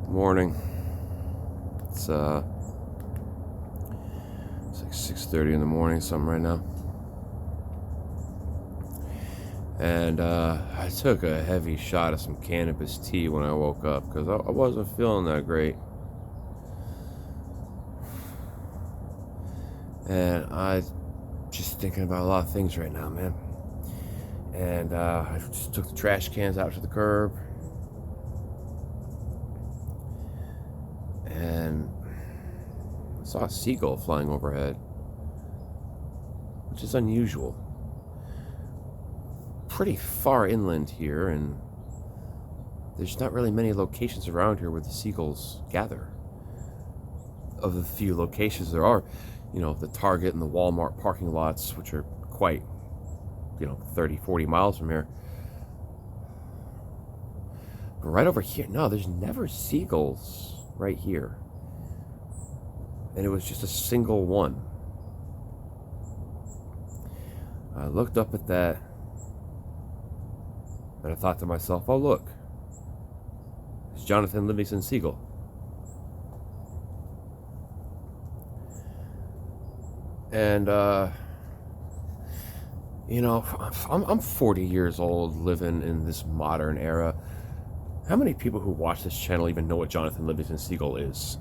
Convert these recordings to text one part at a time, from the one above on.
Morning. It's like 6:30 in the morning, something right now. And I took a heavy shot of some cannabis tea when I woke up because I wasn't feeling that great. And I just thinking about a lot of things right now, man. And I just took the trash cans out to the curb. And I saw a seagull flying overhead, which is unusual. Pretty far inland here, and there's not really many locations around here where the seagulls gather. Of the few locations there are, the Target and the Walmart parking lots, which are quite, 30, 40 miles from here. But right over here, no, there's never seagulls right here. And it was just a single one. I looked up at that, and I thought to myself, oh look, it's Johnathan Livingston Seagull. And, I'm 40 years old living in this modern era. How many people who watch this channel even know what Johnathan Livingston Seagull is?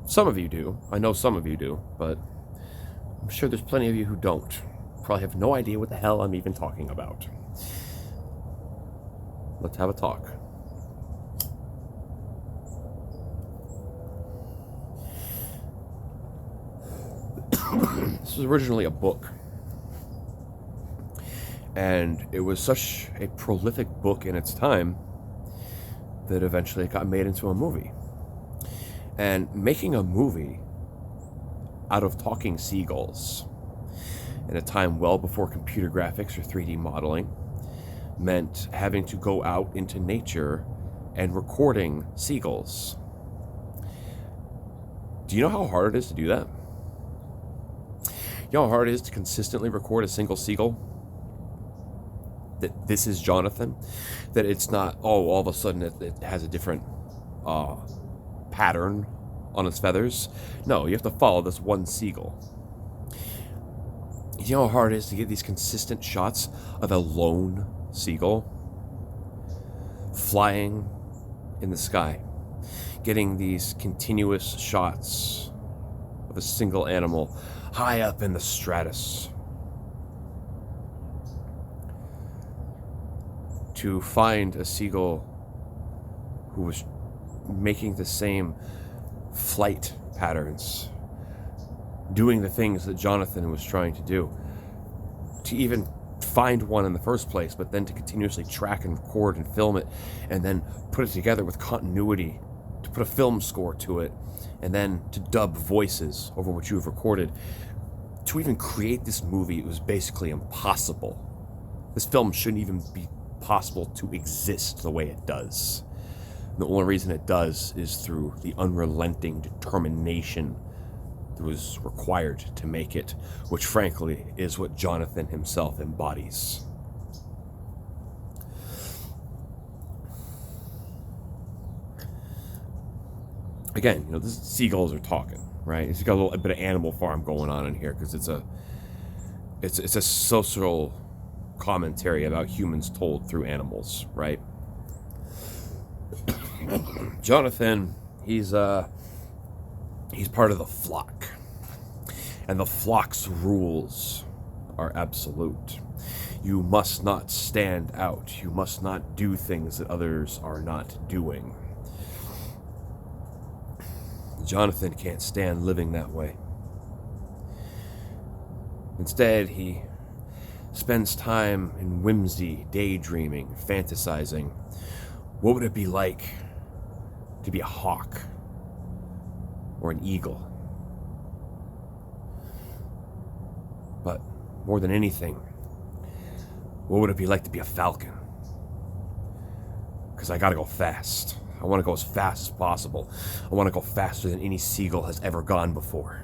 Some of you do. I know some of you do, but I'm sure there's plenty of you who don't. Probably have no idea what the hell I'm even talking about. Let's have a talk. This was originally a book. And it was such a prolific book in its time that eventually it got made into a movie. And making a movie out of talking seagulls in a time well before computer graphics or 3D modeling meant having to go out into nature and recording seagulls. Do you know how hard it is to do that? You know how hard it is to consistently record a single seagull? That this is Johnathan? That it's not, all of a sudden it has a different pattern on its feathers. No, you have to follow this one seagull. You know how hard it is to get these consistent shots of a lone seagull flying in the sky, getting these continuous shots of a single animal high up in the stratus. To find a seagull who was making the same flight patterns, doing the things that Johnathan was trying to do, to even find one in the first place, but then to continuously track and record and film it, and then put it together with continuity, to put a film score to it, and then to dub voices over what you have recorded. To even create this movie, it was basically impossible. This film shouldn't even be possible to exist the way it does. The only reason it does is through the unrelenting determination that was required to make it, which frankly is what Johnathan himself embodies. Again, this seagulls are talking, right? It's got a bit of Animal Farm going on in here because it's a social commentary about humans told through animals, right? Johnathan, he's part of the flock, and the flock's rules are absolute. You must not stand out. You must not do things that others are not doing. Johnathan can't stand living that way. Instead, he spends time in whimsy, daydreaming, fantasizing. What would it be like to be a hawk or an eagle? But more than anything, what would it be like to be a falcon? Because I gotta go fast. I want to go as fast as possible. I want to go faster than any seagull has ever gone before.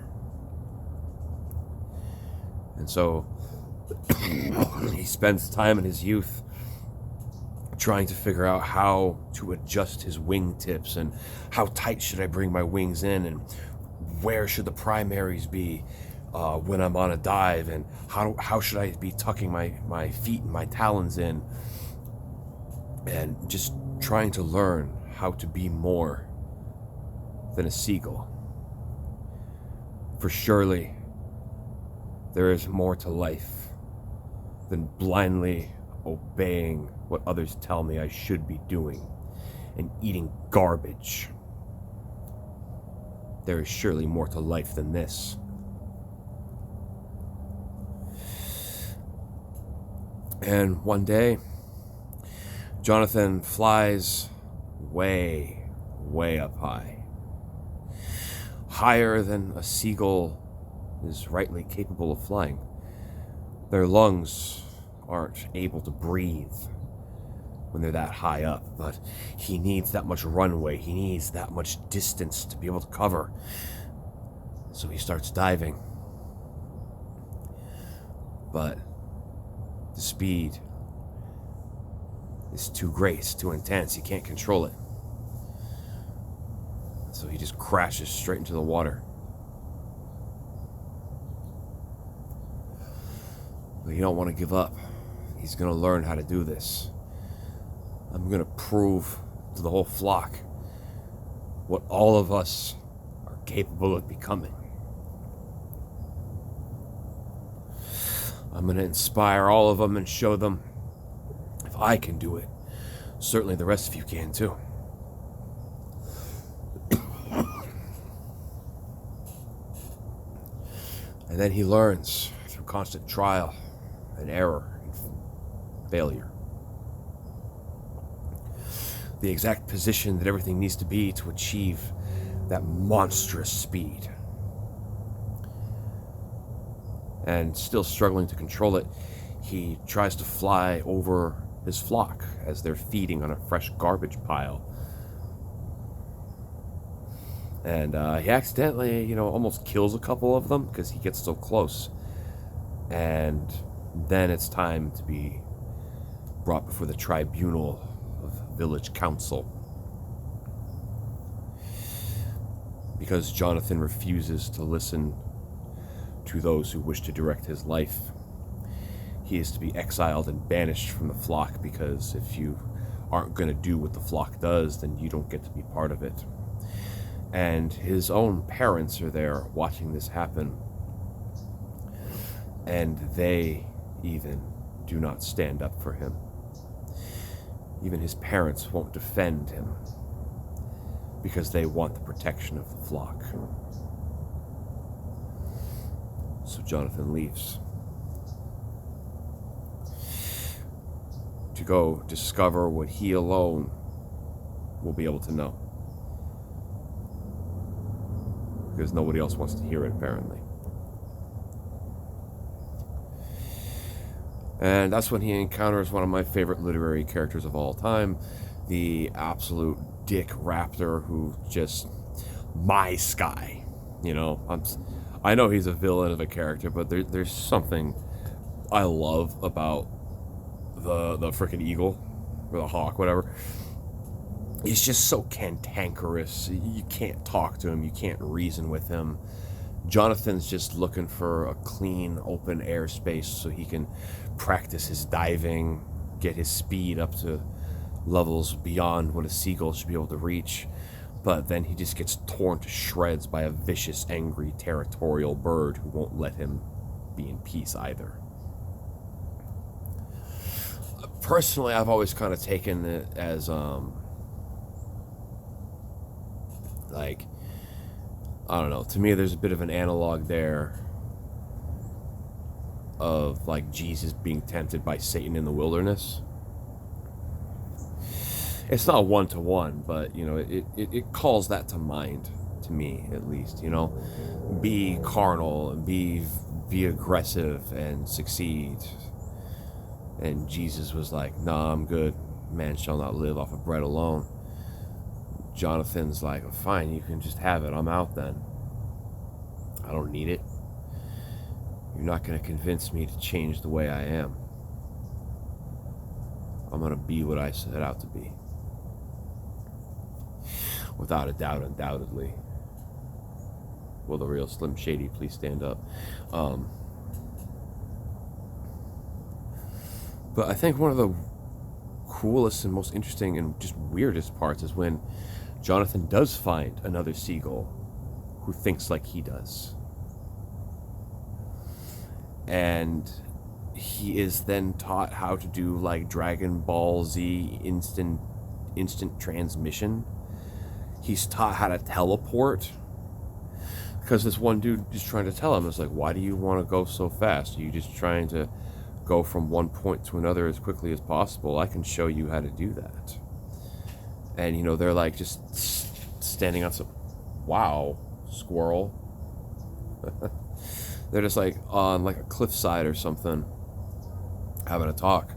And so he spends time in his youth trying to figure out how to adjust his wingtips and how tight should I bring my wings in and where should the primaries be when I'm on a dive, and how should I be tucking my feet and my talons in, and just trying to learn how to be more than a seagull. For surely there is more to life than blindly obeying what others tell me I should be doing and eating garbage. There is surely more to life than this. And one day, Johnathan flies way, way up high. Higher than a seagull is rightly capable of flying. Their lungs aren't able to breathe when they're that high up, but he needs that much runway, he needs that much distance to be able to cover. So he starts diving. But the speed is too great, it's too intense, he can't control it. So he just crashes straight into the water. But you don't want to give up. He's going to learn how to do this. I'm going to prove to the whole flock what all of us are capable of becoming. I'm going to inspire all of them and show them if I can do it, certainly the rest of you can too. And then he learns through constant trial and error and failure the exact position that everything needs to be to achieve that monstrous speed. And still struggling to control it, he tries to fly over his flock as they're feeding on a fresh garbage pile. And he accidentally, almost kills a couple of them because he gets so close. And then it's time to be brought before the tribunal of village council. Because Johnathan refuses to listen to those who wish to direct his life. He is to be exiled and banished from the flock, because if you aren't going to do what the flock does, then you don't get to be part of it. And his own parents are there watching this happen, and they even do not stand up for him. Even his parents won't defend him because they want the protection of the flock. So Johnathan leaves to go discover what he alone will be able to know, because nobody else wants to hear it, apparently. And that's when he encounters one of my favorite literary characters of all time, the absolute dick raptor who just, my Sky. I know he's a villain of a character, but there's something I love about the frickin' eagle, or the hawk, whatever. He's just so cantankerous. You can't talk to him, you can't reason with him. Jonathan's just looking for a clean, open airspace so he can practice his diving, get his speed up to levels beyond what a seagull should be able to reach. But then he just gets torn to shreds by a vicious, angry, territorial bird who won't let him be in peace either. Personally, I've always kind of taken it as, I don't know, to me there's a bit of an analog there of, Jesus being tempted by Satan in the wilderness. It's not one-to-one, but, it calls that to mind, to me, at least, Be carnal, and be aggressive, and succeed. And Jesus was like, nah, I'm good. Man shall not live off of bread alone. Jonathan's like, fine, you can just have it. I'm out then. I don't need it. You're not going to convince me to change the way I am. I'm going to be what I set out to be. Without a doubt, undoubtedly. Will the real Slim Shady please stand up? But I think one of the coolest and most interesting and just weirdest parts is when Johnathan does find another Seagull who thinks like he does. And he is then taught how to do like Dragon Ball Z instant transmission. He's taught how to teleport. Because this one dude is trying to tell him, it's like, why do you want to go so fast? Are you just trying to go from one point to another as quickly as possible? I can show you how to do that. And, you know, they're like just standing on some, wow, squirrel. They're just like on like a cliffside or something, having a talk.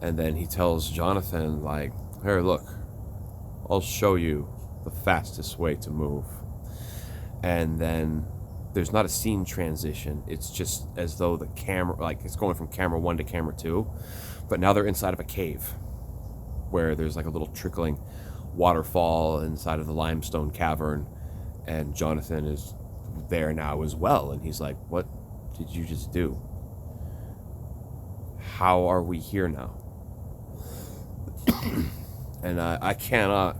And then he tells Johnathan, like, here, look, I'll show you the fastest way to move. And then there's not a scene transition. It's just as though the camera, like, it's going from camera 1 to camera 2. But now they're inside of a cave where there's like a little trickling waterfall inside of the limestone cavern. And Johnathan is there now as well. And he's like, what did you just do? How are we here now? And I cannot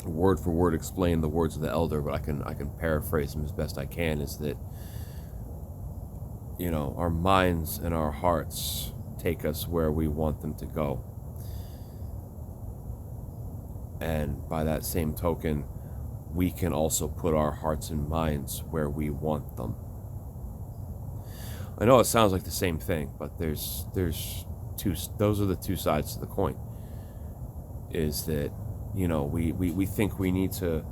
word for word explain the words of the elder, but I can paraphrase them as best I can, is that, you know, our minds and our hearts take us where we want them to go. And by that same token, we can also put our hearts and minds where we want them. I know it sounds like the same thing, but there's two, those are the two sides to the coin. Is that, you know, we think we need to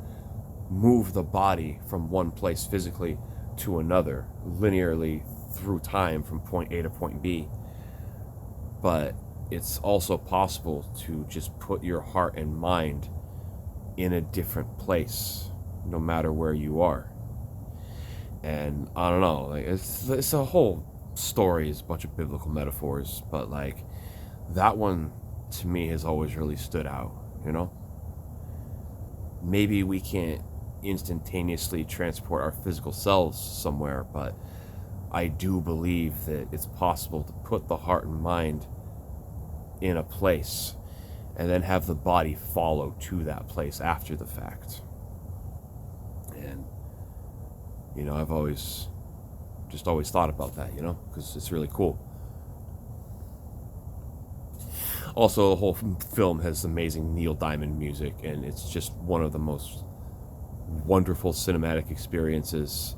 move the body from one place physically to another, linearly through time from point A to point B. But it's also possible to just put your heart and mind in a different place, no matter where you are. And I don't know, like, it's a whole story, it's a bunch of biblical metaphors, but like that one to me has always really stood out, you know? Maybe we can't instantaneously transport our physical selves somewhere, but I do believe that it's possible to put the heart and mind in a place and then have the body follow to that place after the fact. And, you know, I've always thought about that, you know, because it's really cool. Also, the whole film has amazing Neil Diamond music, and it's just one of the most wonderful cinematic experiences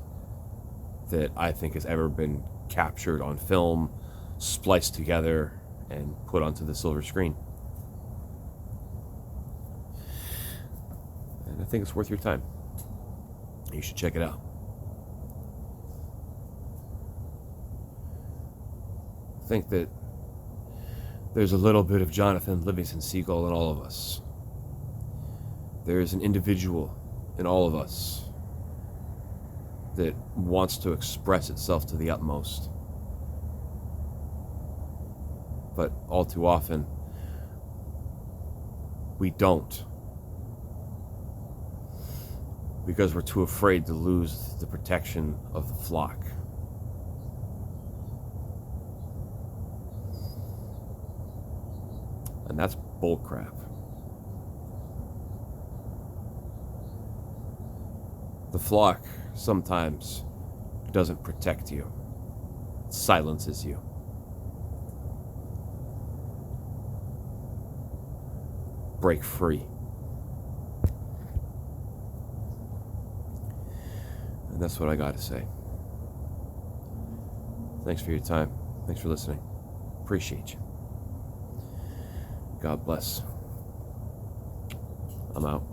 that I think has ever been captured on film, spliced together, and put onto the silver screen. And I think it's worth your time. You should check it out. I think that there's a little bit of Johnathan Livingston Seagull in all of us. There is an individual in all of us that wants to express itself to the utmost. But all too often, we don't. Because we're too afraid to lose the protection of the flock. And that's bullcrap. The flock sometimes doesn't protect you. It silences you. Break free. And that's what I got to say. Thanks for your time. Thanks for listening. Appreciate you. God bless. I'm out.